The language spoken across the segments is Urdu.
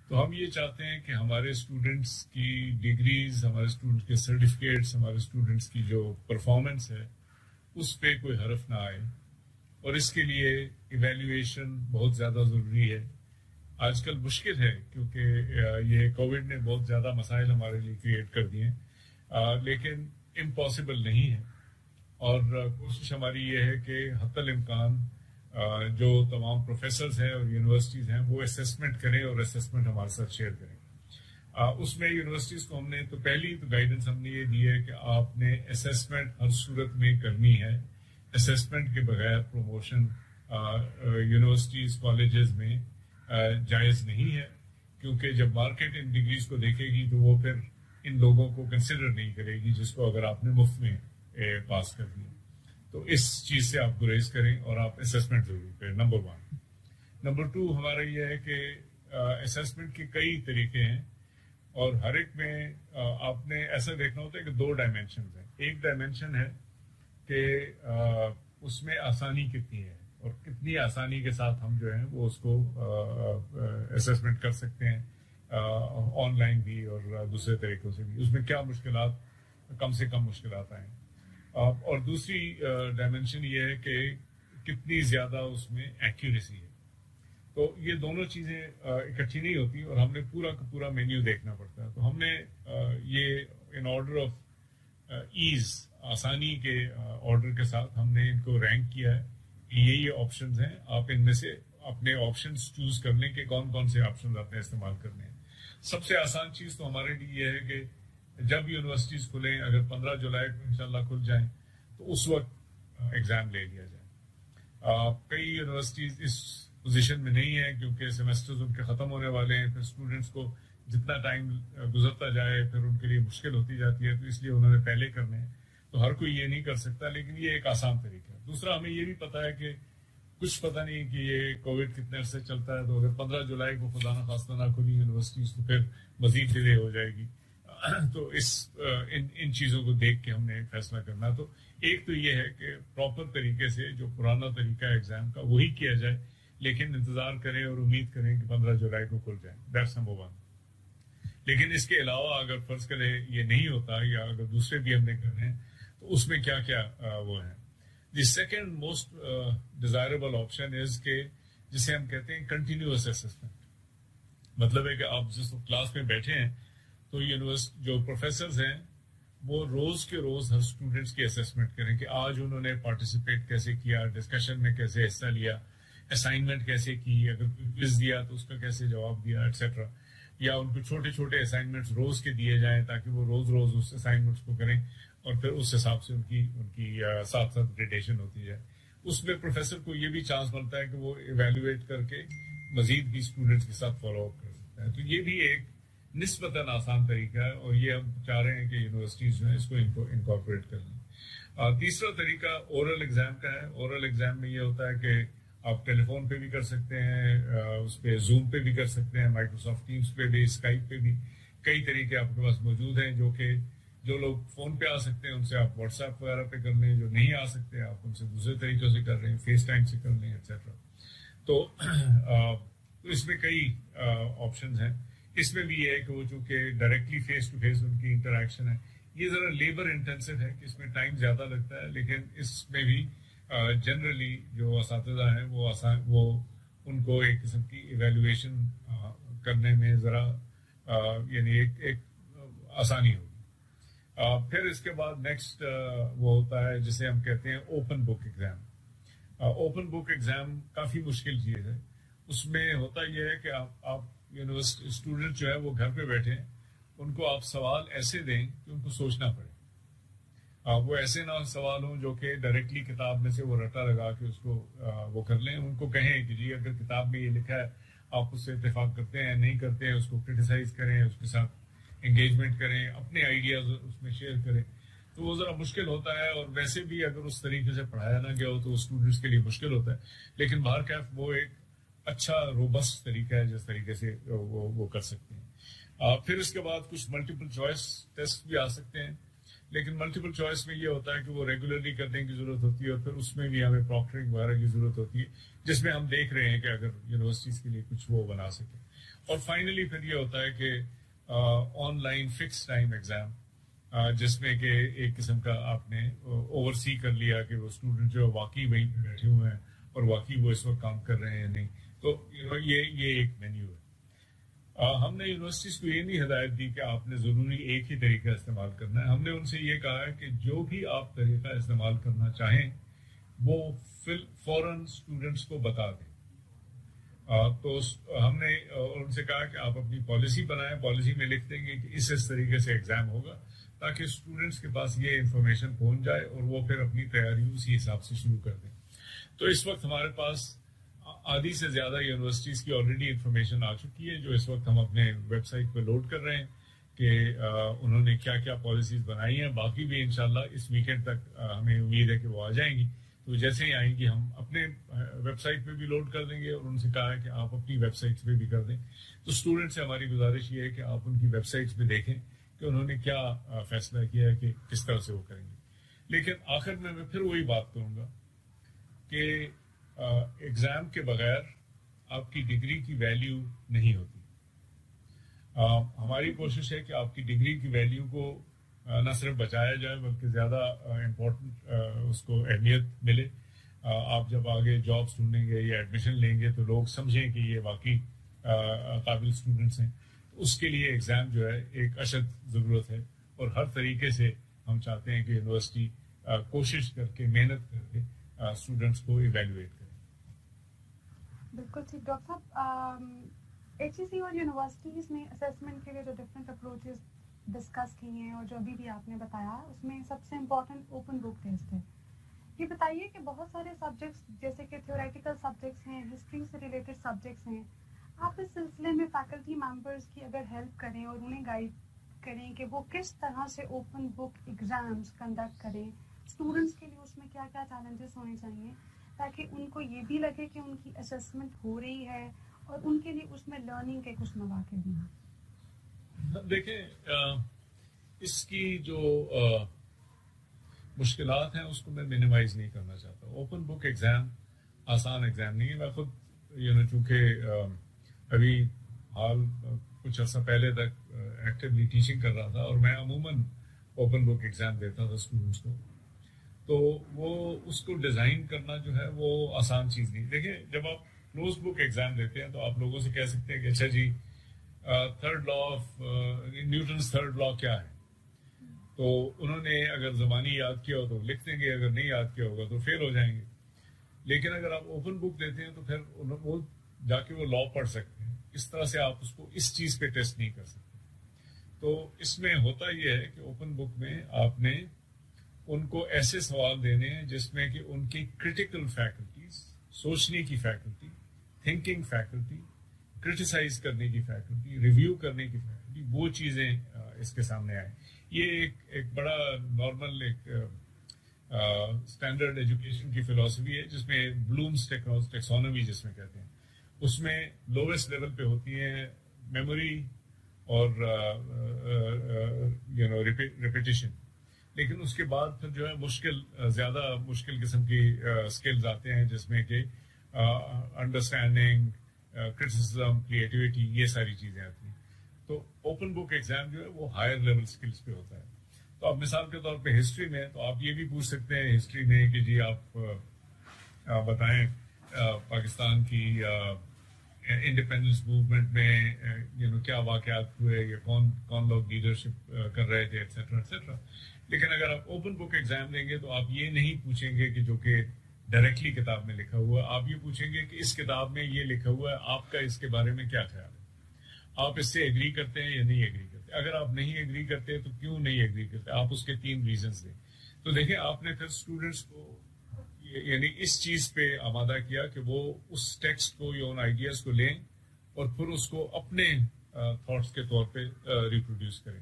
تو ہم یہ چاہتے ہیں کہ ہمارے اسٹوڈنٹس کی ڈگریز، ہمارے اسٹوڈنٹس کے سرٹیفکیٹس، ہمارے اسٹوڈنٹس کی جو پرفارمنس ہے اس پہ کوئی حرف نہ آئے، اور اس کے لیے ایویلیویشن بہت زیادہ ضروری ہے. آج کل مشکل ہے کیونکہ یہ کووڈ نے بہت زیادہ مسائل ہمارے لیے کریٹ کر دیے ہیں، لیکن امپاسبل نہیں ہے. اور کوشش ہماری یہ ہے کہ حتی الامکان جو تمام پروفیسرز ہیں اور یونیورسٹیز ہیں وہ اسیسمنٹ کریں اور اسیسمنٹ ہمارے ساتھ شیئر کریں. اس میں یونیورسٹیز کو ہم نے تو پہلی تو گائیڈنس ہم نے یہ دی ہے کہ آپ نے اسیسمنٹ ہر صورت میں کرنی ہے. اسیسمنٹ کے بغیر پروموشن یونیورسٹیز کالجز میں جائز نہیں ہے، کیونکہ جب مارکیٹ ان ڈگریز کو دیکھے گی تو وہ پھر ان لوگوں کو کنسیڈر نہیں کرے گی جس کو اگر آپ نے مفت میں پاس کر دیا. تو اس چیز سے آپ گریز کریں اور آپ اسیسمنٹ ضرور کریں، نمبر 1. نمبر 2 ہمارا یہ ہے کہ اسیسمنٹ کے کئی طریقے ہیں، اور ہر ایک میں آپ نے ایسا دیکھنا ہوتا ہے کہ 2 ڈائمینشنز ہیں. ایک ڈائمینشن ہے کہ اس میں آسانی کتنی ہے اور کتنی آسانی کے ساتھ ہم جو ہیں وہ اس کو اسیسمنٹ کر سکتے ہیں، آن لائن بھی اور دوسرے طریقوں سے بھی. اس میں کیا مشکلات، کم سے کم مشکلات آئیں. اور دوسری ڈائمینشن یہ ہے کہ کتنی زیادہ اس میں ایکیوریسی ہے. تو یہ دونوں چیزیں اکٹھی نہیں ہوتی اور ہم نے پورا کا پورا مینیو دیکھنا پڑتا ہے. تو ہم نے یہ ان آرڈر آف ایز، آسانی کے آرڈر کے ساتھ ہم نے ان کو رینک کیا ہے. یہ آپشنز ہیں، آپ ان میں سے اپنے آپشنز چوز کر لیں کہ کون کون سے آپشنز آپ نے استعمال کرنے ہیں. سب سے آسان چیز تو ہمارے لیے یہ ہے کہ جب یونیورسٹیز کھلیں، اگر 15 جولائی کو انشاءاللہ کھل جائیں تو اس وقت ایگزام لے لیا جائے. کئی یونیورسٹیز اس پوزیشن میں نہیں ہیں کیونکہ سیمسٹرز ان کے ختم ہونے والے ہیں، پھر اسٹوڈنٹس کو جتنا ٹائم گزرتا جائے پھر ان کے لیے مشکل ہوتی جاتی ہے، تو اس لیے انہوں نے پہلے کرنے ہیں. تو ہر کوئی یہ نہیں کر سکتا، لیکن یہ ایک آسان طریقہ ہے. دوسرا، ہمیں یہ بھی پتا ہے کہ کچھ پتہ نہیں کہ یہ کووڈ کتنے عرصے چلتا ہے، تو اگر 15 جولائی کو خدا نخواستہ نہ کھلی یونیورسٹیز تو پھر مزید ڈیلے ہو جائے گی. تو ان چیزوں کو دیکھ کے ہم نے فیصلہ کرنا. تو ایک تو یہ ہے کہ پراپر طریقے سے جو پرانا طریقہ ہے ایگزام کا وہی کیا جائے، لیکن انتظار کریں اور امید کریں کہ 15 جولائی کو کھل جائیں. That's number 1. لیکن اس کے علاوہ اگر فرض کریں یہ نہیں ہوتا یا اگر دوسرے بھی ہم نے کرنے ہیں تو اس میں کیا کیا وہ ہیں. The second most desirable option is کہ جسے ہم کہتے ہیں کنٹینیوس اسسمنٹ. مطلب ہے کہ آپ جس کلاس میں بیٹھے ہیں تو جو پروفیسرز ہیں وہ روز کے روز ہر اسٹوڈنٹس کی اسیسمنٹ کریں کہ آج انہوں نے پارٹیسپیٹ کیسے کیا، ڈسکشن میں کیسے حصہ لیا، اسائنمنٹ کیسے کی، اگر کوئی کوئز دیا تو اس کا کیسے جواب دیا، ایٹسیٹرا. یا ان کو چھوٹے چھوٹے اسائنمنٹس روز کے دیے جائیں تاکہ وہ روز روز اس اسائنمنٹس کو کریں اور پھر اس حساب سے ان کی ساتھ ساتھ گریڈیشن ہوتی جائے. اس میں پروفیسر کو یہ بھی چانس ملتا ہے کہ وہ ایویلویٹ کر کے مزید بھی اسٹوڈنٹس کے ساتھ فالو اپ کر سکتا ہے. تو یہ بھی ایک نسبتاً آسان طریقہ ہے اور یہ ہم چاہ رہے ہیں کہ یونیورسٹیز جو ہیں اس کو انکارپوریٹ کر لیں. تیسرا طریقہ اورل ایگزام کا ہے. اورل ایگزام میں یہ ہوتا ہے کہ آپ ٹیلی فون پہ بھی کر سکتے ہیں، اس پہ زوم پہ بھی کر سکتے ہیں، مائکروسافٹ ٹیمز پہ بھی، اسکائپ پہ بھی. کئی طریقے آپ کے پاس موجود ہیں جو لوگ فون پہ آ سکتے ہیں ان سے آپ واٹس ایپ وغیرہ پہ کر لیں، جو نہیں آ سکتے آپ ان سے دوسرے طریقوں سے کر لیں، فیس ٹائم سے کر لیں، ایٹسیٹرا. تو اس میں کئی آپشنز ہیں. اس میں بھی یہ ہے کہ وہ چونکہ directly face to face in کی انٹریکشن ہے، یہ ذرا لیبر انٹینسو ہے کہ اس میں ٹائم زیادہ لگتا ہے، لیکن اس میں بھی جنرلی جو اساتذہ ہیں وہ ان کو ایک قسم کی ایویلویشن کرنے میں ذرا یعنی ایک آسانی ہوگی. پھر اس کے بعد نیکسٹ وہ ہوتا ہے جسے ہم کہتے ہیں open book exam. Open book exam کافی مشکل چیز ہے. اس میں ہوتا یہ ہے کہ آپ یونیورسٹی اسٹوڈنٹ جو ہے وہ گھر پہ بیٹھے ہیں، ان کو آپ سوال ایسے دیں کہ ان کو سوچنا پڑے. وہ ایسے نہ سوال ہوں جو کہ ڈائریکٹلی کتاب میں سے وہ رٹا لگا کے اس کو وہ کر لیں. ان کو کہیں کہ جی اگر کتاب میں یہ لکھا ہے آپ اس سے اتفاق کرتے ہیں نہیں کرتے ہیں، اس کو کرٹیسائز کریں، اس کے ساتھ انگیجمنٹ کریں، اپنے آئیڈیاز اس میں شیئر کریں. تو وہ ذرا مشکل ہوتا ہے، اور ویسے بھی اگر اس طریقے سے پڑھایا نہ گیا ہو تو اسٹوڈنٹس کے لیے مشکل ہوتا ہے. لیکن بہرکیف وہ ایک اچھا روبسٹ طریقہ ہے جس طریقے سے وہ کر سکتے ہیں. پھر اس کے بعد کچھ ملٹیپل چوائس ٹیسٹ بھی آ سکتے ہیں، لیکن ملٹیپل چوائس میں یہ ہوتا ہے کہ وہ ریگولرلی کرنے کی ضرورت ہوتی ہے، اور پھر اس میں بھی ہمیں پراکٹرنگ وغیرہ کی ضرورت ہوتی ہے، جس میں ہم دیکھ رہے ہیں کہ اگر یونیورسٹیز کے لیے کچھ وہ بنا سکیں. اور فائنلی پھر یہ ہوتا ہے کہ on line fix time exam, جس میں کہ ایک قسم کا آپ نے اوور سی کر لیا کہ وہ اسٹوڈنٹ جو واقعی وہیں پہ بیٹھے ہوئے ہیں اور واقعی وہ اس وقت کام کر رہے ہیں یا نہیں. تو یہ ایک مینیو ہے. ہم نے یونیورسٹیز کو یہ نہیں ہدایت دی کہ آپ نے ضروری ایک ہی طریقہ استعمال کرنا ہے. ہم نے ان سے یہ کہا ہے کہ جو بھی آپ طریقہ استعمال کرنا چاہیں وہ فوراً اسٹوڈنٹس کو بتا دیں. تو ہم نے ان سے کہا کہ آپ اپنی پالیسی بنائیں، پالیسی میں لکھ دیں گے کہ اس طریقے سے ایگزام ہوگا تاکہ اسٹوڈنٹس کے پاس یہ انفارمیشن پہنچ جائے اور وہ پھر اپنی تیاری اسی حساب سے شروع کر دیں. تو اس وقت ہمارے پاس آدھی سے زیادہ یونیورسٹیز کی آلریڈی انفارمیشن آ چکی ہے جو اس وقت ہم اپنے ویب سائٹ پہ لوڈ کر رہے ہیں کہ انہوں نے کیا کیا پالیسیز بنائی ہیں. باقی بھی انشاءاللہ اس ویکینڈ تک ہمیں امید ہے کہ وہ آ جائیں گی. تو جیسے ہی آئیں گی ہم اپنے ویب سائٹ پہ بھی لوڈ کر دیں گے اور ان سے کہا ہے کہ آپ اپنی ویب سائٹس پہ بھی کر دیں. تو اسٹوڈنٹ سے ہماری گزارش یہ ہے کہ آپ ان کی ویب سائٹس پہ دیکھیں کہ انہوں نے کیا فیصلہ کیا ہے کہ کس طرح سے وہ کریں گے. لیکن آخر میں پھر وہی بات کروں گا کہ ایگزام کے بغیر آپ کی ڈگری کی ویلیو نہیں ہوتی. ہماری کوشش ہے کہ آپ کی ڈگری کی ویلیو کو نہ صرف بچایا جائے بلکہ زیادہ امپورٹنٹ اس کو اہمیت ملے. آپ جب آگے جابس ڈھونڈیں گے یا ایڈمیشن لیں گے تو لوگ سمجھیں کہ یہ واقعی قابل اسٹوڈنٹس ہیں. اس کے لیے ایگزام جو ہے ایک اشد ضرورت ہے اور ہر طریقے سے ہم چاہتے ہیں کہ یونیورسٹی کوشش کر کے محنت کر کے اسٹوڈنٹس کو ایویلویٹ کریں. بالکل ٹھیک ڈاکٹر صاحب. ایچ ای سی اور یونیورسٹیز نے اسیسمنٹ کے لیے جو ڈفرینٹ اپروچز ڈسکس کی ہیں اور جو ابھی بھی آپ نے بتایا اس میں سب سے امپورٹنٹ اوپن بک ٹیسٹ ہے. یہ بتائیے کہ بہت سارے سبجیکٹس جیسے کہ تھیوریٹیکل سبجیکٹس ہیں، ہسٹری سے ریلیٹڈ سبجیکٹس ہیں، آپ اس سلسلے میں فیکلٹی ممبرس کی اگر ہیلپ کریں اور انہیں گائیڈ کریں کہ وہ کس طرح سے اوپن بک ایگزامس کنڈکٹ کریں، اسٹوڈنٹس کے لیے اس میں کیا کیا چیلنجز ہونے چاہیے تاکہ ان کو یہ بھی لگے کہ ان کی اسیسمنٹ ہو رہی ہے اور ان کے لیے اس میں لرننگ کے کچھ مواقع بھی ہیں. دیکھیں اس کی جو مشکلات ہیں اس کو میں منیمائز نہیں کرنا چاہتا. اوپن بک ایگزام آسان ایگزام نہیں ہے. میں خود چونکہ ابھی حال کچھ عرصہ پہلے تک ایکٹیولی ٹیچنگ کر رہا تھا اور میں عموماً اوپن بک ایگزام دیتا تھا اسٹوڈنٹس کو. تو وہ اس کو ڈیزائن کرنا جو ہے وہ آسان چیز نہیں. دیکھیں جب آپ کلوز بک ایگزام دیتے ہیں تو آپ لوگوں سے کہہ سکتے ہیں کہ اچھا جی third law of Newton's third law کیا ہے. تو انہوں نے اگر زبانی یاد کیا ہو تو لکھ دیں گے، اگر نہیں یاد کیا ہوگا تو فیل ہو جائیں گے. لیکن اگر آپ اوپن بک دیتے ہیں تو پھر وہ جا کے وہ لا پڑھ سکتے ہیں. اس طرح سے آپ اس کو اس چیز پہ ٹیسٹ نہیں کر سکتے. تو اس میں ہوتا یہ ہے کہ اوپن بک میں آپ نے ان کو ایسے سوال دینے ہیں جس میں کہ ان کی کرٹیکل فیکلٹیز، سوچنے کی فیکلٹی، تھنکنگ فیکلٹی، کرٹیسائز کرنے کی فیکلٹی، ریویو کرنے کی فیکلٹی، وہ چیزیں اس کے سامنے آئیں. یہ ایک بڑا نارمل ایک اسٹینڈرڈ ایجوکیشن کی فلاسفی ہے جس میں بلومس ٹیکسانومی جس میں کہتے ہیں، اس میں لوویسٹ لیول پہ ہوتی ہیں میموری اور ریپیٹیشن. لیکن اس کے بعد پھر جو ہے زیادہ مشکل قسم کی اسکلز آتے ہیں جس میں کہ انڈرسٹینڈنگ، کرٹیسزم، کریٹیوٹی، یہ ساری چیزیں آتی ہیں. تو اوپن بک ایگزام جو ہے وہ ہائر لیول اسکلز پہ ہوتا ہے. تو آپ مثال کے طور پہ ہسٹری میں تو آپ یہ بھی پوچھ سکتے ہیں ہسٹری میں کہ جی آپ بتائیں پاکستان کی انڈیپینڈنس موومنٹ میں کیا واقعات ہوئے یا کون لوگ لیڈرشپ کر رہے تھے ایٹسیٹرا ایٹسیٹرا. لیکن اگر آپ اوپن بک ایگزام دیں گے تو آپ یہ نہیں پوچھیں گے کہ جو کہ ڈائریکٹلی کتاب میں لکھا ہوا ہے. آپ یہ پوچھیں گے کہ اس کتاب میں یہ لکھا ہوا ہے، آپ کا اس کے بارے میں کیا خیال ہے، آپ اس سے ایگری کرتے ہیں یا نہیں ایگری کرتے. اگر آپ نہیں ایگری کرتے تو کیوں نہیں ایگری کرتے، آپ اس کے 3 ریزنز دیں. تو دیکھیں آپ نے پھر اسٹوڈنٹس کو یعنی اس چیز پہ آمادہ کیا کہ وہ اس ٹیکسٹ کو یا ان آئیڈیاز کو لیں اور پھر اس کو اپنے تھاٹس کے طور پہ ریپروڈیوس کریں.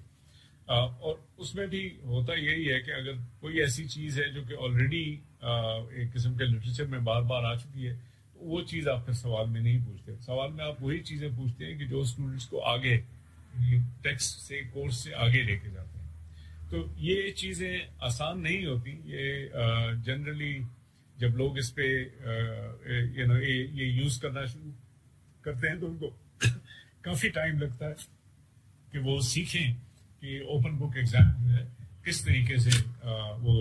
اور اس میں بھی ہوتا یہی ہے کہ اگر کوئی ایسی چیز ہے جو کہ آلریڈی ایک قسم کے لٹریچر میں بار بار آ چکی ہے تو وہ چیز آپ پھر سوال میں نہیں پوچھتے. سوال میں آپ وہی چیزیں پوچھتے ہیں کہ جو اسٹوڈنٹس کو آگے ٹیکسٹ سے کورس سے آگے لے کے جاتے ہیں. تو یہ چیزیں آسان نہیں ہوتی. یہ جنرلی جب لوگ اس پہ یہ یوز کرنا شروع کرتے ہیں تو ان کو کافی ٹائم لگتا ہے کہ وہ سیکھیں کہ اوپن بک ایگزام جو ہے کس طریقے سے وہ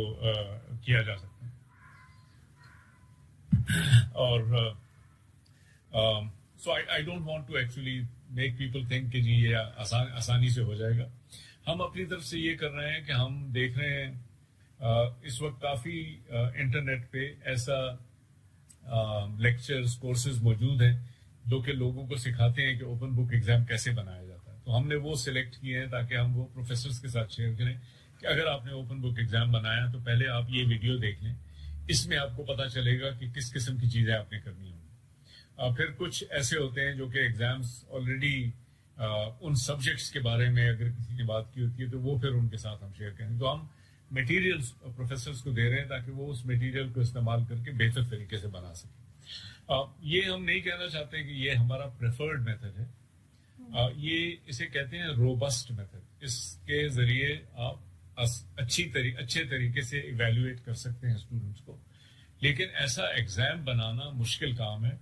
کیا جا سکتا ہے. اور so I don't want to actually make people think کہ جی یہ آسانی سے ہو جائے گا. ہم اپنی طرف سے یہ کر رہے ہیں کہ ہم دیکھ رہے ہیں اس وقت کافی انٹرنیٹ پہ ایسا لیکچرز کورسز موجود ہیں جو کہ لوگوں کو سکھاتے ہیں کہ اوپن بک ایگزام کیسے بنایا جاتا ہے. تو ہم نے وہ سلیکٹ کیے ہیں تاکہ ہم وہ پروفیسرز کے ساتھ شیئر کریں کہ اگر آپ نے اوپن بک ایگزام بنایا تو پہلے آپ یہ ویڈیو دیکھ لیں. اس میں آپ کو پتا چلے گا کہ کس قسم کی چیزیں آپ نے کرنی ہوں. پھر کچھ ایسے ہوتے ہیں جو کہ ایگزامس آلریڈی ان سبجیکٹس کے بارے میں اگر کسی نے بات کی ہوتی ہے تو وہ پھر ان کے ساتھ ہم شیئر کریں. تو ہم میٹیریلز پروفیسرز کو دے رہے ہیں تاکہ وہ اس میٹیریل کو استعمال کر کے بہتر طریقے سے بنا سکیں. یہ ہم نہیں کہنا چاہتے کہ یہ ہمارا پریفرڈ میتھڈ ہے. یہ اسے کہتے ہیں روبسٹ میتھڈ. اس کے ذریعے آپ اچھے طریقے سے ایویلویٹ کر سکتے ہیں اسٹوڈنٹس کو. لیکن ایسا ایگزام بنانا مشکل کام ہے.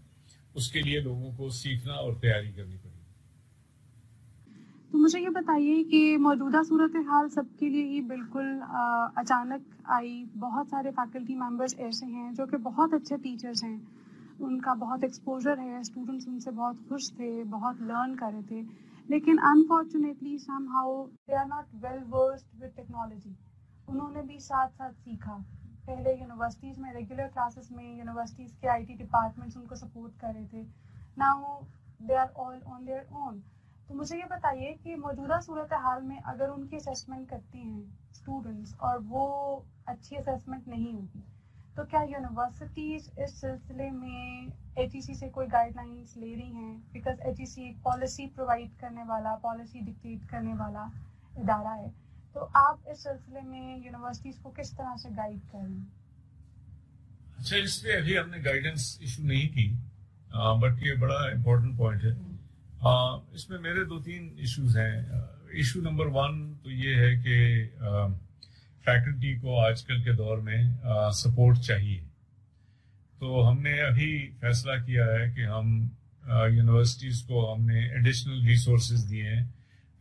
اس کے لیے لوگوں کو سیکھنا اور تیاری کرنی پڑے. تو مجھے یہ بتائیے کہ موجودہ صورتحال سب کے لیے ہی بالکل اچانک آئی. بہت سارے فیکلٹی ممبرز ایسے ہیں جو کہ بہت اچھے ٹیچرز ہیں, ان کا بہت ایکسپوجر ہے, اسٹوڈنٹس ان سے بہت خوش تھے, بہت لرن کر رہے تھے, لیکن unfortunately somehow they are not well versed with technology. انہوں نے بھی ساتھ ساتھ سیکھا. پہلے یونیورسٹیز میں ریگولر کلاسز میں یونیورسٹیز کے آئی ٹی ڈپارٹمنٹس ان کو سپورٹ کر رہے تھے. Now they are all on their own. تو مجھے یہ بتائیے کہ موجودہ صورتحال میں اگر ان کی اسیسمنٹ کرتی ہیں اسٹوڈنٹس اور وہ اچھی اسیسمنٹ نہیں ہوگی تو کیا یونیورسٹیز اس سلسلے میں ایچ ای سی سے کوئی گائیڈ لائنس لے رہی ہیں؟ بیکاز ایچ ای سی ایک پالیسی پرووائڈ کرنے والا, پالیسی ڈکٹیٹ کرنے والا ادارہ ہے. تو آپ اس سلسلے میں یونیورسٹیز کو کس طرح سے گائیڈ کر رہے ہیں؟ اچھا, اس پہ ابھی ہم نے گائیڈنس ایشو نہیں کی, بٹ یہ بڑا امپورٹنٹ پوائنٹ ہے. اس میں میرے 2-3 ایشوز ہیں. ایشو نمبر 1 تو یہ ہے کہ فیکلٹی کو آج کل کے دور میں سپورٹ چاہیے. تو ہم نے ابھی فیصلہ کیا ہے کہ ہم یونیورسٹیز کو ہم نے ایڈیشنل ریسورسز دیے ہیں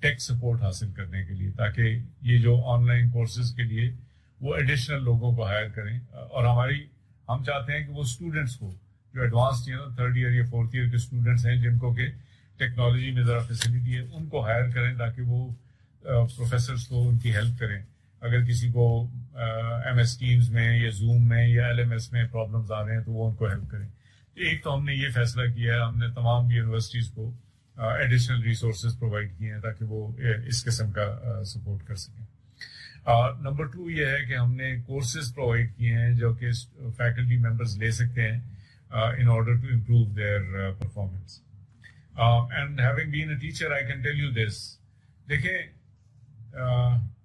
ٹیک سپورٹ حاصل کرنے کے لیے, تاکہ یہ جو آن لائن کورسز کے لیے وہ ایڈیشنل لوگوں کو ہائر کریں. اور ہم چاہتے ہیں کہ وہ اسٹوڈنٹس کو جو ایڈوانس 3rd ایئر یا 4th ایئر کے اسٹوڈنٹس ہیں جن کو کہ ٹیکنالوجی میں ذرا فیسلٹی ہے, ان کو ہائر کریں تاکہ وہ پروفیسرس کو ان کی ہیلپ کریں. اگر کسی کو ایم ایس ٹیمز میں یا زوم میں یا ایل ایم ایس میں پرابلمز آ رہے ہیں تو وہ ان کو ہیلپ کریں. ایک تو ہم نے یہ فیصلہ کیا ہے, ہم نے تمام یونیورسٹیز کو ایڈیشنل ریسورسز پرووائڈ کیے ہیں تاکہ وہ اس قسم کا سپورٹ کر سکیں. نمبر 2 یہ ہے کہ ہم نے کورسز پرووائڈ کیے ہیں جو کہ فیکلٹی ممبرز لے سکتے ہیں in order to improve their performance. And having been a teacher I can tell you this. دیکھیں,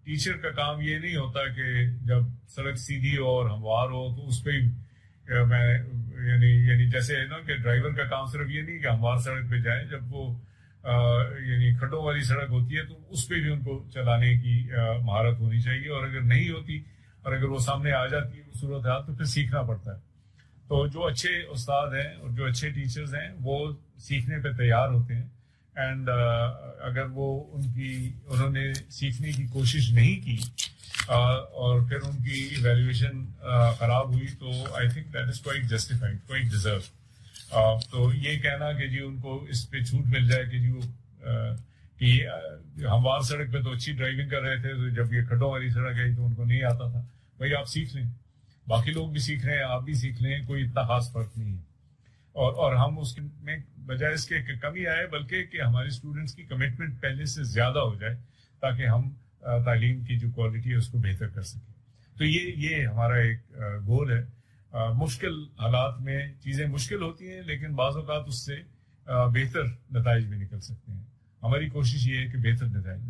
ٹیچر کا کام یہ نہیں ہوتا کہ جب سڑک سیدھی ہو اور ہموار ہو تو اس پہ میں یعنی جیسے ہے نا کہ ڈرائیور کا کام صرف یہ نہیں کہ ہموار سڑک پہ جائیں, جب وہ یعنی کھڈوں والی سڑک ہوتی ہے تو اس پہ بھی ان کو چلانے کی مہارت ہونی چاہیے. اور اگر نہیں ہوتی اور اگر وہ سامنے آ جاتی ہے وہ صورتحال تو پھر سیکھنا پڑتا ہے. تو جو اچھے استاد ہیں اور جو اچھے ٹیچرز ہیں وہ سیکھنے پہ تیار ہوتے ہیں. اینڈ اگر وہ انہوں نے سیکھنے کی کوشش نہیں کی اور پھر ان کی ایویلیویشن خراب ہوئی تو I think that is quite justified, quite deserve. تو یہ کہنا کہ جی ان کو اس پہ چھوٹ مل جائے کہ جی وہ کہ ہموار سڑک پہ تو اچھی ڈرائیونگ کر رہے تھے, تو جب یہ کھڈوں والی سڑک آئی تو ان کو نہیں آتا تھا. بھائی آپ سیکھ لیں, باقی لوگ بھی سیکھ رہے ہیں, آپ بھی سیکھ لیں, کوئی اتنا خاص فرق نہیں ہے. اور ہم اس میں بجائے اس کے کمی آئے بلکہ کہ ہمارے اسٹوڈنٹس کی کمٹمنٹ پہلے سے زیادہ ہو جائے تاکہ ہم تعلیم کی جو کوالٹی ہے اس کو بہتر کر سکیں. تو یہ ہمارا ایک گول ہے. مشکل حالات میں چیزیں مشکل ہوتی ہیں لیکن بعض اوقات اس سے بہتر نتائج بھی نکل سکتے ہیں. ہماری کوشش یہ ہے کہ بہتر نتائج